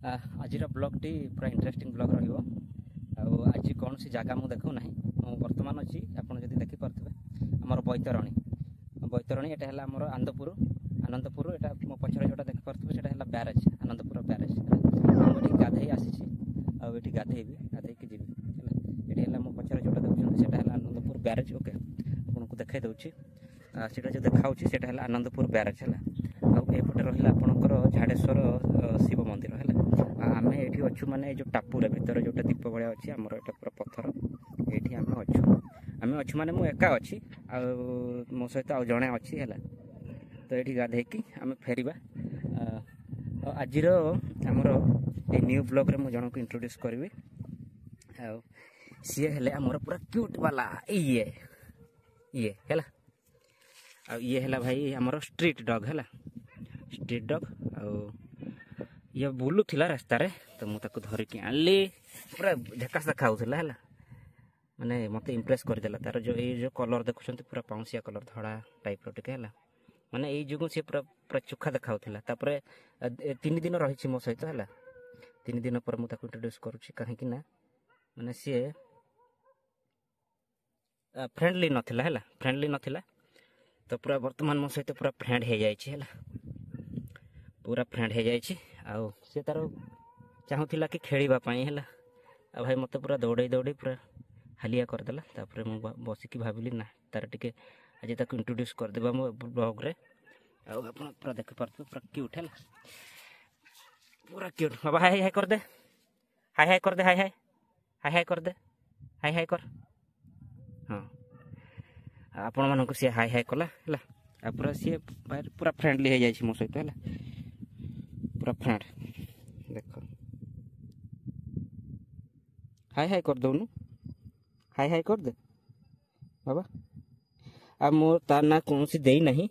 आज ब्लॉगटी पूरा interesting blog रहिबो। आज कौन सी जगह मुझे देखो ना बर्तमान अच्छी आपड़ जब देखिपे आमर बैतरणी बैतरणी यहाँ है आमर आनंदपुर आनंदपुर यहाँ मो पचर जोटा देखिपे से ब्यारेज आनंदपुर ब्यारेज मुझे गाधे आसी आठी गाधेबी गाधेकी जी ये मो पचर जोटा देखते हैं आनंदपुर ब्यारेज। ओके आपको देखा दूसरी सीटा जो देखा है आनंदपुर ब्यारेज है आउटे रहा आपणकर झाड़ेश्वर शिव मंदिर है आम ये अच्छु माने जो टापुरे भितर जो दीप भाया अच्छी आमर ये पूरा पत्थर ये आम अच्छु माने मुझे एका अच्छी मो सहित आउ जड़े अच्छी है तो ये गाधेकी आम फेरवा आज आमर ये न्यू ब्लॉग रे मुझे जनक इंट्रोड्यूस करी सी है आमर पूरा क्यूट वाला ये है ये है भाई आमर स्ट्रीट डॉग है स्ट्रीट डॉग ये बुलू थिला रास्ता रे तो मुझे धरिकी आनली पूरा झकास देखा है माने मत इम्प्रेस करदेला तार जो ये जो कलर देखुं पूरा पाउंसिया कलर धड़ा टाइप रे है माने ये जो सी पूरा पूरा चोखा देखा तीन दिन रही मो सहित है 3 दिन पर मुझे इंट्रोड्यूस करुँची कहीं माने सी फ्रेंडली नथिला है फ्रेंडली नथिला तो पूरा वर्तमान मो सहित पूरा फ्रेंड हो जाए पूरा फ्रेंड हो जाए सी तार चाहूला कि खेलवाई है भाई मत पूरा दौड़े दौड़े पूरा हालिया करदेला तापर मुझे बसिकी भाविली ना तार टिके आज तक इंट्रोड्यूस करदेबा मो ब्लॉग रे आप पूरा देखिपे पूरा क्यूट है पूरा क्यूट बाबा हाय हाय कर दे हाय हाय कर दे हाय हाय हाय हाय कर दे हाय हाय कर हाँ आपण मानक सी हाय हाय कला है पूरा सी पूरा फ्रेंडली हो जाए मो सहित है पूरा फ्रेंड देख हाय हाय कर दौनु हाय हाय कर दे बाबा आ मोर तार ना कौन सी देई नहीं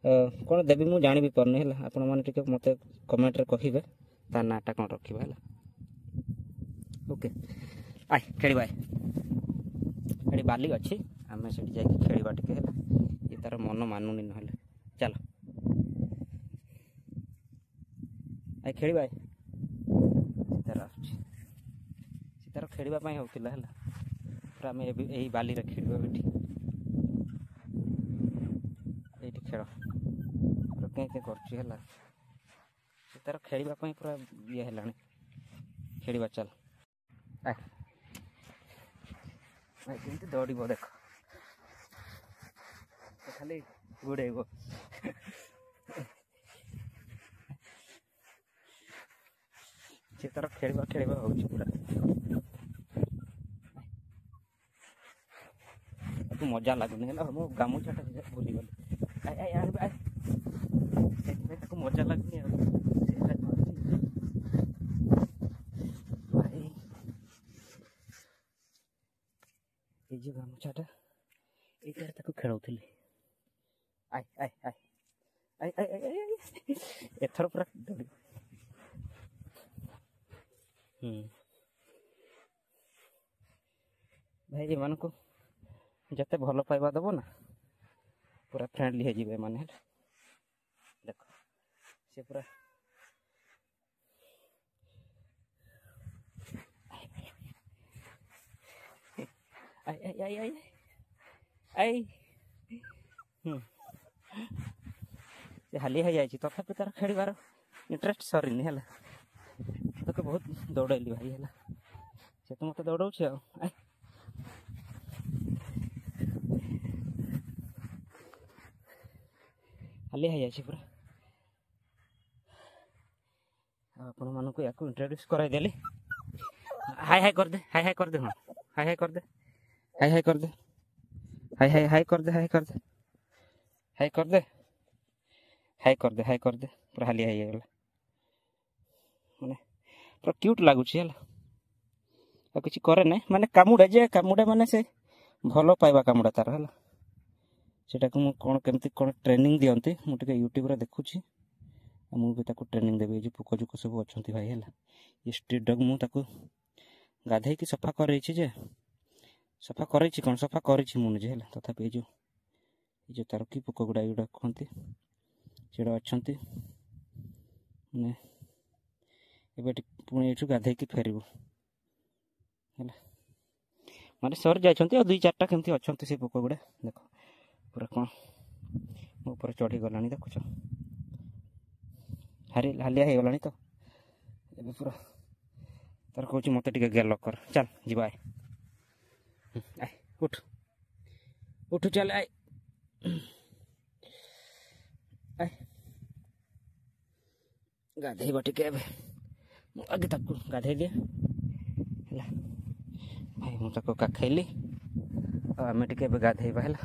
कौन देवी मुझे जानी भी पारनी है आपण मैंने मत कमेंट रे कहिबे तार नाटा कौन रखा है ओके आय खेल ये बाली अच्छी आम से खेलवा टे ये तार मन मानुनी ना चल आई खेलवा तार तार खेलवाई होता है पूरा आम यही बाली खेल ये खेल पूरा क्या कर तार खेलवाई पूरा ये है खेलवा चल कमी दौड़ देख खाली गुड़ेब से तार खेलवा हो पूरा तू मजा लगुनि है मो गामुछाटा भूली गली मजा लगुनि ये जो गामुछाटा ये खेलुली आय आय आय आय आय आय एथर पूरा दौड़ भाई ये मान को जते भल पाइबा दब ना पूरा फ्रेंडली हो माने देख से पूरा आई आई आई आई आई हाली हो जाए तथापि तार खेलार इंटरेस्ट सरीनी है तो बहुत दौड़ेली भाई है से तो मत दौड़ हाली हो जाए पूरा आपण मानक या इंट्रोड्यूस कराइदेली हाय हाय कर दे हाय हाय कर दे हाँ हाय हाय कर दे हाय हाय कर दे हाय हाय हाय कर दे हाय कर दे हाय कर दे हाय कर दे हाय कर दे पूरा हालिया हो गला माने पूरा क्यूट लगुच है किसी करे ना माने कामुड़ा माने से भल पाइबा कामुड़ा तार है सेटा को कौन केमती कौन ट्रेनिंग दियंती मुझे यूट्यूब रे देखुची मुझे ट्रेनिंग देवी जो पुक जुक सब अच्छा भाई है ये स्ट्रीट डॉग मुझे गाधे की सफा कर सफा कर कौन सफा मुझे है तथापि जो तार कि पुक गुड़ा गुड़ा कहते से अच्छा ଏବେ ପୁଣି ଏଠୁ ଗାଧେଇକି ଫେରିବୁ ହେଲା। ମାନେ ସରି ଯାଇଛନ୍ତି ଆଉ 2-4ଟା କେମିତି ଅଛନ୍ତି ସେ ପୋକ ଗୁଡ଼ା ଦେଖ ପୁରା କ'ଣ ମୋ ଉପରେ ଚଢ଼ିଗଲାଣି ଦେଖୁଛ ହାଲିଆ ହେଇଗଲାଣି ତ ଏବେ ପୁରା ତାର କହୁଛି ମୋତେ ଟିକେ ଗେଲ କର ଚାଲ ଯିବା ଆଏ ଉଠ ଉଠୁ ଚାଲ ଆଏ ଆଏ ଗାଧେଇବା ଟିକେ ଏବେ ମୁଁ ଆଗେ ତାକୁ ଗାଧେଇ ଦିଏ ହେଲା ଭାଇ ମୁଁ ତାକୁ କାଖେଇଲି ଆଉ ଆମେ ଟିକେ ଏବେ ଗାଧେଇବା ହେଲା।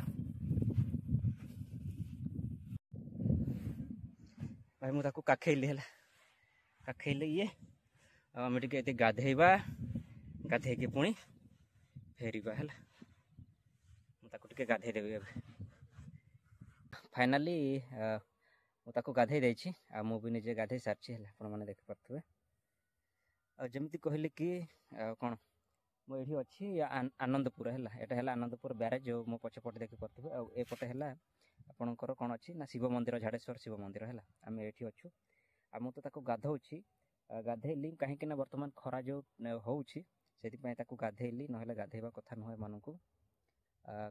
ଭାଇ ମୁଁ ତାକୁ କାଖେଇଲି ହେଲା କାଖେଇଲି ଇଏ ଆଉ ଆମେ ଟିକେ ଏତେ ଗାଧେଇବା ଗାଧେଇକି ପୁଣି ଫେରିବା ହେଲା। ମୁଁ ତାକୁ ଟିକେ ଗାଧେଇ ଦେବି ଏବେ ଫାଇନାଲି ମୁଁ ତାକୁ ଗାଧେଇ ଦେଇଛି ଆଉ ମୁଁ ବି ନିଜେ ଗାଧେଇ ସାରିଛି ହେଲା ଆପଣମାନେ ଦେଖିପାରୁଥିବେ। ଆଉ ଯେମିତି କହିଲି କି କ'ଣ ମୁଁ ଏଇଠି ଅଛି ଆନନ୍ଦପୁର ହେଲା ଏଇଟା ହେଲା ଆନନ୍ଦପୁର ବ୍ୟାରେଜ୍ ଯେଉଁ ମୋ ପଛପଟେ ଦେଖିପାରୁଥିବେ ଆଉ ଏପଟେ ହେଲା ଆପଣଙ୍କର କ'ଣ ଅଛି ନା ଶିବ ମନ୍ଦିର ଝାଡ଼େଶ୍ୱର ଶିବ ମନ୍ଦିର ହେଲା ଆମେ ଏଇଠି ଅଛୁ। ଆଉ ମୁଁ ତ ତାକୁ ଗାଧୋଉଛି ଗାଧେଇଲି କାହିଁକି ନା ବର୍ତ୍ତମାନ ଖରା ଯେଉଁ ହେଉଛି ସେଥିପାଇଁ ତାକୁ ଗାଧେଇଲି ନହେଲେ ଗାଧେଇବା କଥା ନୁହେଁ ଏମାନଙ୍କୁ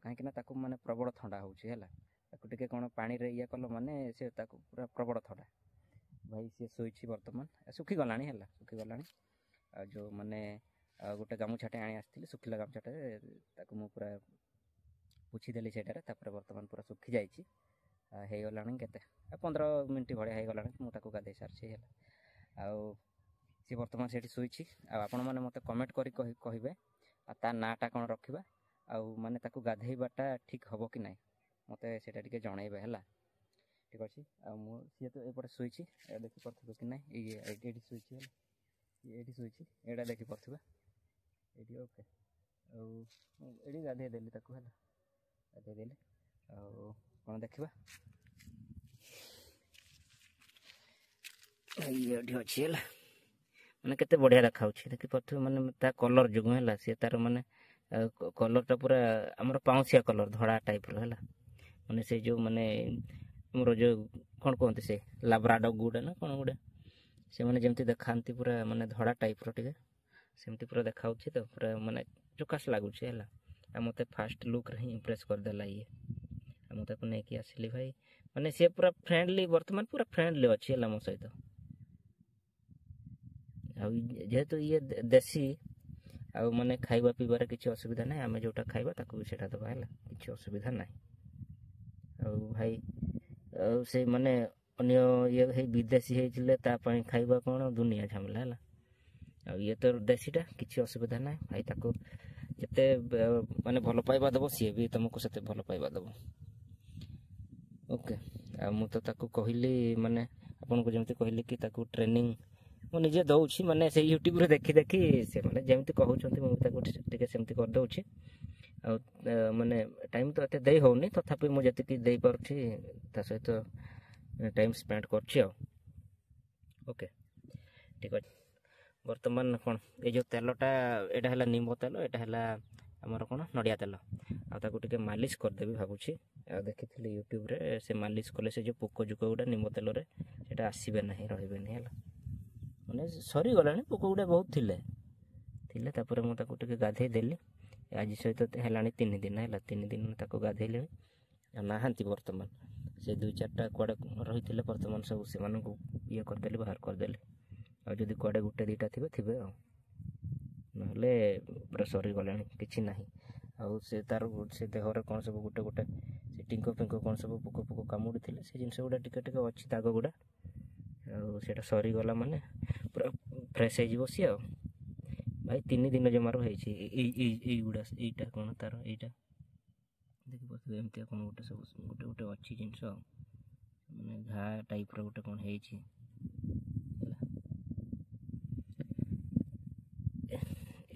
କାହିଁକି ନା ତାକୁ ମାନେ ପ୍ରବଳ ଥଣ୍ଡା ହେଉଛି ହେଲା। ତାକୁ ଟିକେ କ'ଣ ପାଣିରେ ଇଏ କଲ ମାନେ ସେ ତାକୁ ପୁରା ପ୍ରବଳ ଥଣ୍ଡା ଭାଇ ସିଏ ଶୋଇଛି ବର୍ତ୍ତମାନ ଶୁଖିଗଲାଣି ହେଲା ଶୁଖିଗଲାଣି ଆଉ ଯେଉଁ ମାନେ ଗୋଟେ ଗାମୁଛାଟେ ଆଣି ଆସିଥିଲି ଶୁଖିଲା ଗାମୁଛାଟେ ତାକୁ ମୁଁ ପୁରା ପୋଛିଦେଲି ସେଇଟାରେ ତାପରେ ବର୍ତ୍ତମାନ ପୁରା ଶୁଖିଯାଇଛି ହେଇଗଲାଣି କେତେ 15 ମିନିଟ୍ ଭଳିଆ ହେଇଗଲାଣି ମୁଁ ତାକୁ ଗାଧେଇ ସାରିଛି ହେଲା। ଆଉ ସିଏ ବର୍ତ୍ତମାନ ସେଇଠି ଶୋଇଛି ଆଉ ଆପଣମାନେ ମୋତେ କମେଣ୍ଟ କରି କହିବେ ଆଉ ତା ନାଁଟା କ'ଣ ରଖିବା ଆଉ ମାନେ ତାକୁ ଗାଧେଇବାଟା ଠିକ୍ ହେବ କି ନାହିଁ ମୋତେ ସେଇଟା ଟିକେ ଜଣେଇବେ ହେଲା ଠିକ୍ ଅଛି। ଆଉ ମୁଁ ସିଏ ତ ଏପଟେ ଶୋଇଛି ଦେଖିପାରୁଥିବେ କି ନାହିଁ ଏଇଠି ଶୋଇଛି ହେଲା ଏଇଠି ଶୋଇଛି ଏଇଟା ଦେଖିପାରୁଥିବେ ଏଇଠି ଓକେ ଆଉ ଏଇଠି ଗାଧେଇ ଦେଲି ତାକୁ ହେଲା ଗାଧେଇ ଦେଲି ଆଉ କ'ଣ ଦେଖିବା ଏଇଠି ଅଛି ହେଲା ମାନେ କେତେ ବଢ଼ିଆ ଦେଖାଯାଉଛି ଦେଖିପାରୁଥିବେ ମାନେ ତା କଲର୍ ଯୋଗୁଁ ହେଲା ସିଏ ତାର ମାନେ କଲର୍ଟା ପୁରା ଆମର ପାଉଁଶିଆ କଲର୍ ଧଳା ଟାଇପ୍ର ହେଲା ମାନେ ସେ ଯେଉଁ ମାନେ ଆମର ଯେଉଁ କ'ଣ କୁହନ୍ତି ସେ ଲାବ୍ରାଡୋଗ୍ ଗୁଡ଼ା ନା କ'ଣ ଗୁଡ଼ା ସେମାନେ ଯେମିତି ଦେଖାନ୍ତି ପୁରା ମାନେ ଧଳା ଟାଇପ୍ର ଟିକେ ସେମିତି ପୁରା ଦେଖାଯାଉଛି ତ ପୁରା ମାନେ ଚୋକାସ୍ ଲାଗୁଛି ହେଲା। ଆଉ ମୋତେ ଫାଷ୍ଟ ଲୁକ୍ରେ ହିଁ ଇମ୍ପ୍ରେସ୍ କରିଦେଲା ଇଏ ଆଉ ମୁଁ ତାକୁ ନେଇକି ଆସିଲି ଭାଇ ମାନେ ସିଏ ପୁରା ଫ୍ରେଣ୍ଡଲି ବର୍ତ୍ତମାନ ପୁରା ଫ୍ରେଣ୍ଡଲି ଅଛି ହେଲା ମୋ ସହିତ। ଆଉ ଯେହେତୁ ଇଏ ଦେଶୀ ଆଉ ମାନେ ଖାଇବା ପିଇବାରେ କିଛି ଅସୁବିଧା ନାହିଁ ଆମେ ଯେଉଁଟା ଖାଇବା ତାକୁ ବି ସେଇଟା ଦେବା ହେଲା କିଛି ଅସୁବିଧା ନାହିଁ। ଆଉ ଭାଇ ଆଉ ସେ ମାନେ ଅନ୍ୟ ଇଏ ହେଇ ବିଦେଶୀ ହେଇଥିଲେ ତା ପାଇଁ ଖାଇବା କ'ଣ ଦୁନିଆ ଝାମେଲା ହେଲା ଆଉ ଇଏ ତ ଦେଶୀଟା କିଛି ଅସୁବିଧା ନାହିଁ ଭାଇ ତାକୁ ଯେତେ ମାନେ ଭଲ ପାଇବା ଦେବ ସିଏ ବି ତୁମକୁ ସେତେ ଭଲ ପାଇବା ଦେବ ଓକେ। ଆଉ ମୁଁ ତ ତାକୁ କହିଲି ମାନେ ଆପଣଙ୍କୁ ଯେମିତି କହିଲି କି ତାକୁ ଟ୍ରେନିଂ ମୁଁ ନିଜେ ଦେଉଛି ମାନେ ସେଇ ୟୁଟ୍ୟୁବ୍ରେ ଦେଖି ଦେଖି ସେମାନେ ଯେମିତି କହୁଛନ୍ତି ମୁଁ ତାକୁ ଟିକେ ସେମିତି କରିଦେଉଛି ଆଉ ମାନେ ଟାଇମ୍ ତ ଏତେ ଦେଇ ହେଉନି ତଥାପି ମୁଁ ଯେତିକି ଦେଇପାରୁଛି ତା ସହିତ ଟାଇମ୍ ସ୍ପେଣ୍ଡ କରୁଛି ଆଉ ଓକେ ଠିକ୍ ଅଛି। ବର୍ତ୍ତମାନ କ'ଣ ଏଇ ଯେଉଁ ତେଲଟା ଏଇଟା ହେଲା ନିମ୍ବ ତେଲ ଏଇଟା ହେଲା ଆମର କ'ଣ ନଡ଼ିଆ ତେଲ ଆଉ ତାକୁ ଟିକେ ମାଲିସ୍ କରିଦେବି ଭାବୁଛି ଆଉ ଦେଖିଥିଲି ୟୁଟ୍ୟୁବ୍ରେ ସେ ମାଲିସ୍ କଲେ ସେ ଯେଉଁ ପୋକ ଜୋକ ଗୁଡ଼ା ନିମ୍ବ ତେଲରେ ସେଇଟା ଆସିବେ ନାହିଁ ରହିବେନି ହେଲା ମାନେ ସରିଗଲାଣି ପୋକ ଗୁଡ଼ା ବହୁତ ଥିଲେ ତାପରେ ମୁଁ ତାକୁ ଟିକେ ଗାଧେଇ ଦେଲି ଆଜି ସହିତ ହେଲାଣି 3 ଦିନ ହେଲା 3 ଦିନ ତାକୁ ଗାଧେଇଲିଣି ଆଉ ନାହାନ୍ତି ବର୍ତ୍ତମାନ ସେ 2-4ଟା କୁଆଡ଼େ ରହିଥିଲେ ବର୍ତ୍ତମାନ ସବୁ ସେମାନଙ୍କୁ ଇଏ କରିଦେଲି ବାହାର କରିଦେଲି ଆଉ ଯଦି କୁଆଡ଼େ 1-2ଟା ଥିବେ ଆଉ ନହେଲେ ପୁରା ସରିଗଲାଣି କିଛି ନାହିଁ। ଆଉ ସେ ତାର ସେ ଦେହରେ କ'ଣ ସବୁ ଗୋଟେ ସେ ଟିଙ୍କ ଫିଙ୍କ କ'ଣ ସବୁ ପୋକ କାମୁଡ଼ିଥିଲେ ସେ ଜିନିଷ ଗୁଡ଼ା ଟିକେ ଟିକେ ଅଛି ଦାଗ ଗୁଡ଼ା ଆଉ ସେଇଟା ସରିଗଲା ମାନେ ପୁରା ଫ୍ରେଶ୍ ହେଇଯିବ ସିଏ ଆଉ ଭାଇ 3 ଦିନ ଜମାରୁ ହେଇଛି ଏଇଗୁଡ଼ା ଏଇଟା କ'ଣ ତାର ଏଇଟା ଦେଖିପାରୁଥିବେ ଏମିତିଆ କ'ଣ ଗୋଟେ ସବୁ ଗୋଟେ ଅଛି ଜିନିଷ ମାନେ ଘା ଟାଇପ୍ର ଗୋଟେ କ'ଣ ହେଇଛି ହେଲା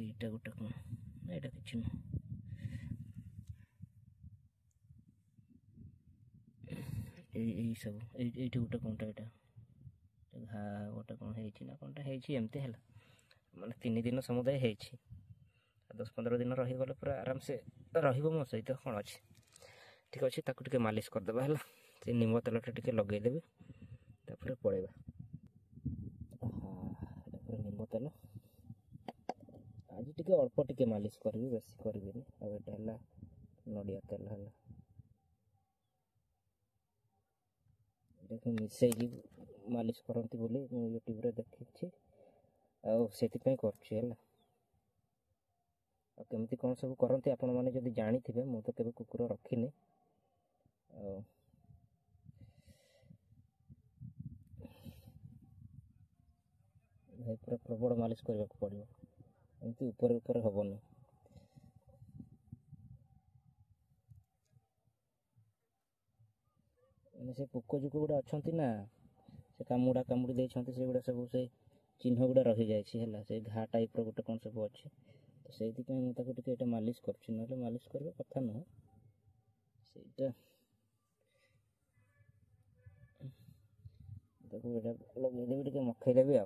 ଏଇଟା ଗୋଟେ କ'ଣ ଏଇଟା କିଛି ନୁହଁ ଏଇ ସବୁ ଏଇଠି ଗୋଟେ କ'ଣଟା ଏଇଟା ଘା ଗୋଟେ କ'ଣ ହେଇଛି ନା କ'ଣଟା ହେଇଛି ଏମିତି ହେଲା ମାନେ 3 ଦିନ ସମୁଦାୟ ହେଇଛି 10-15 ଦିନ ରହିଗଲେ ପୁରା ଆରାମସେ ରହିବ ମୋ ସହିତ କ'ଣ ଅଛି ଠିକ୍ ଅଛି। ତାକୁ ଟିକେ ମାଲିସ୍ କରିଦେବା ହେଲା ସେ ନିମ୍ବ ତେଲଟା ଟିକେ ଲଗେଇଦେବି ତାପରେ ପଳେଇବା टिके अल्प टिके मालिश करबी बेसी करबिनी अब एटा हला नडिया तेल हला देखो मिसेई मालिश करती बोली यूट्यूब रे देखी से करछि हला केमती कौन सब करते आपण मैंने जदि जानी थे मु तो केबे कुकुर रखिनी भाई पूरा प्रबल मालिश करने को पड़ो एमती ऊपर ऊपर हेनी से पोक जोक गुड़ा अच्छा ना से कामुड़ा कामुड़ी देते से गुड़ा सब से चिन्ह गुड़ा रही जाए से घा टाइप गोटे कौन सब अच्छे तो से मुझे मालिश कर मालिश करवा कथा नुह से लगेदेवी टे मखईदेवी आ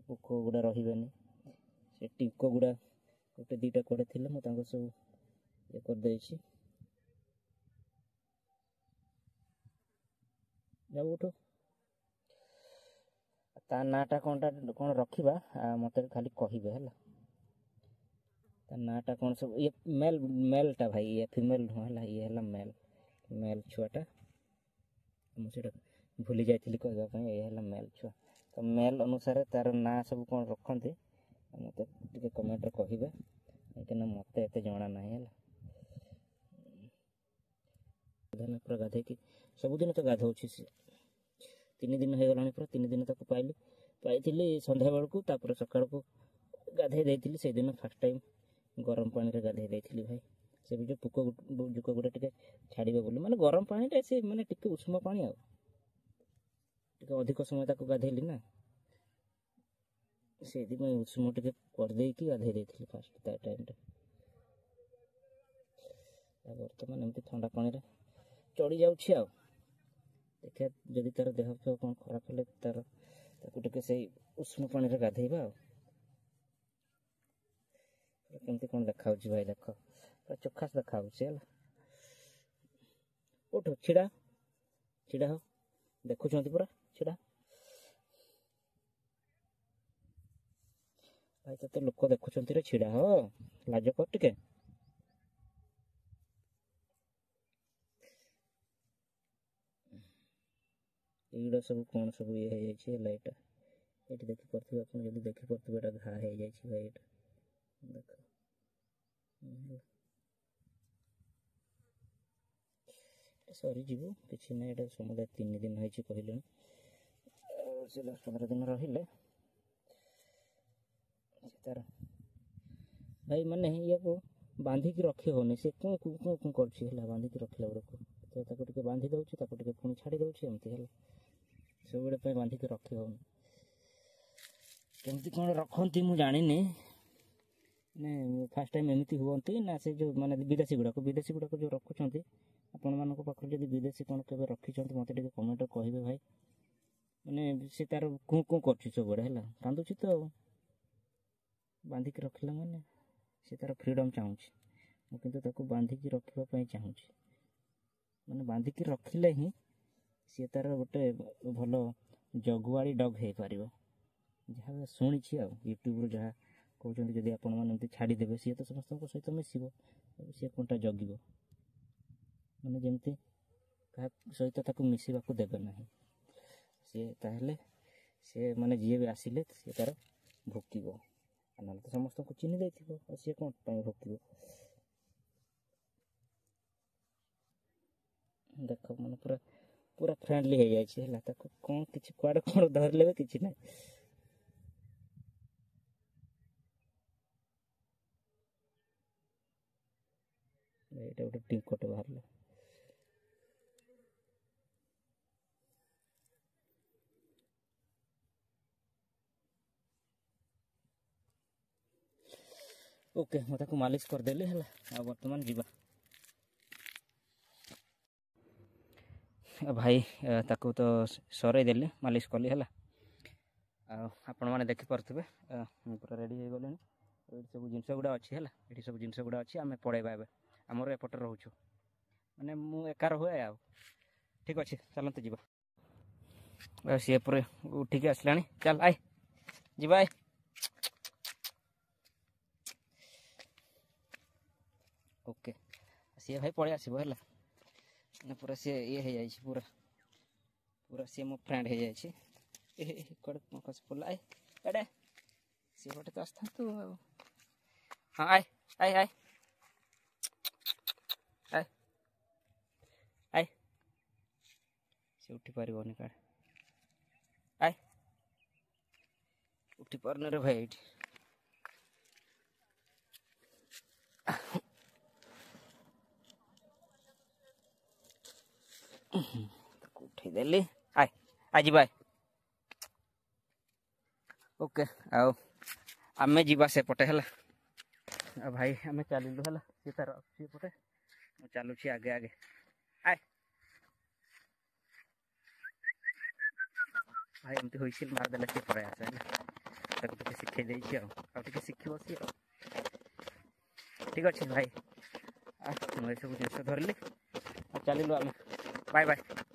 पोक गुड़ा रही से टिंक गुड़ा गोटे दीटा कड़े थे मुझे सब ये करदे जाऊ उठ ता नाटा कौन रखा मत खाली कहे है ता नाटा कौन सब ये मेल मेलटा भाई ये फीमेल नुह ये है मेल मेल छुआटा मुझे भूली जाइली कहवाई ये है मेल छुआ तो मेल अनुसार तार ना सब कौन रखते मत कमेंट कहे कहीं मत एत जना ना है पूरा गाधे कि सबुदिन तो गाधौ 3 दिन हो गलानी पूरा 3 दिन तक पाई संध्या बेलू तापर सका को गाधे देती से दिन फास्ट टाइम गरम पानी रे गाधे देती भाई से भी जो पोक जुक गुड़ा टे छाड़े बोली माने गरम पानी से माने टिके उष्म पानी अधिक समय तक गाधेली ना से उष्म टे करदे गाधे देती फास्ट टाइम बर्तमान एमती ठंडा पानी रे चढ़ी जाऊँ देखिए जदि तार देह फेह कौन खराब हेल्ले तार टे से उष्ण पानी रे गाधेबा केमती कौन देखा भाई देख पूरा चोखास देखा उठ छिड़ा छिड़ा हो देखुं पूरा छिड़ा भाई तो लोक देखुं रे छिड़ा हो लाज कर टिके ये सब कौन सब ये है यहाँ ये देखिपे आप देखिपे घा हो जाए भाई देख सरीज कि ना ये समुदाय 3 दिन हो कहले 10-15 दिन रही तार भाई माने ये को बांधिकी रखी होनी से कौन कर बांधिकी रखला बेलू तो बांधि दौर पुणी छाड़ी दौर एमती है सब गुड़े बांधिकी रखी होनी केमती कौन रखती मुझे जानी मैंने फास्ट टाइम एमती हुई ना से जो माने विदेशी गुड़ाक जो रखुंट आपण मान पाखे जब विदेशी कौन के रखी मत कमेंट कहे भाई मैंने से तार कूँ कूँ कर सब गुड़ा है कांदुची तो बांधिकी रखला मैंने से तार फ्रीडम चाहूँ किंतु बांधिकी रखापी चाहूँ मैंने बांधिकी रखिले ही सी तार गोटे भल जगुआड़ी डग हो पार जहाँ शुणी यूट्यूब जहाँ कहते जदि आपण मैंने छाड़देवे सी तो समस्त सहित मिसब सी कौनटा जगिब मैंने जमती क्या सहित मिसवा को देवे ना सी ताहले सी माने जी भी आसिले सी तार भुकिब ना तो समस्त को चिन्ह देथिबो सी कौन भुकिब देख मैंने पूरा पूरा फ्रेंडली हो जाए कौन कि कुआड़े कौन धरले कि ना ये गोटे टिंकटे बाहर ओके मैं मालिश करदेली है बर्तमान जीवा भाई ताको तो सर देली मालिश कली है आपण मैंने देखिपे पूरा रेडी हो गले ये सब जिनस गुड़ा अच्छी है ये सब जिनस गुड़ा अच्छी आम पड़ेगा ए आमर एपटे रोचु मैंने मुझे एका हुए आ ठीक अच्छे चलते जी सी पर उठिक आसला चल आए ଯିବା ओके सी भाई पड़े आसब है पूरा सी ये हो जाए पूरा पूरा सी मो फ्रेंड हो जाए कड़े पड़ा एडे सी गोटे तो आसता तू हाँ आए आए आए आए आए से उठी पार काड़ आए उठी पारन रे भाई उठे देली आए आज बाय ओके आओ आमे जीवा से पटे है भाई आमे चलू है सी तार सी पटे चलू आगे आगे आए भाई एमती हुई मारदेले सी पड़े आसे है शिखे देखे शिख सी ठीक अच्छे भाई मुझे सब जिन धरली चलू आम बाय बाय।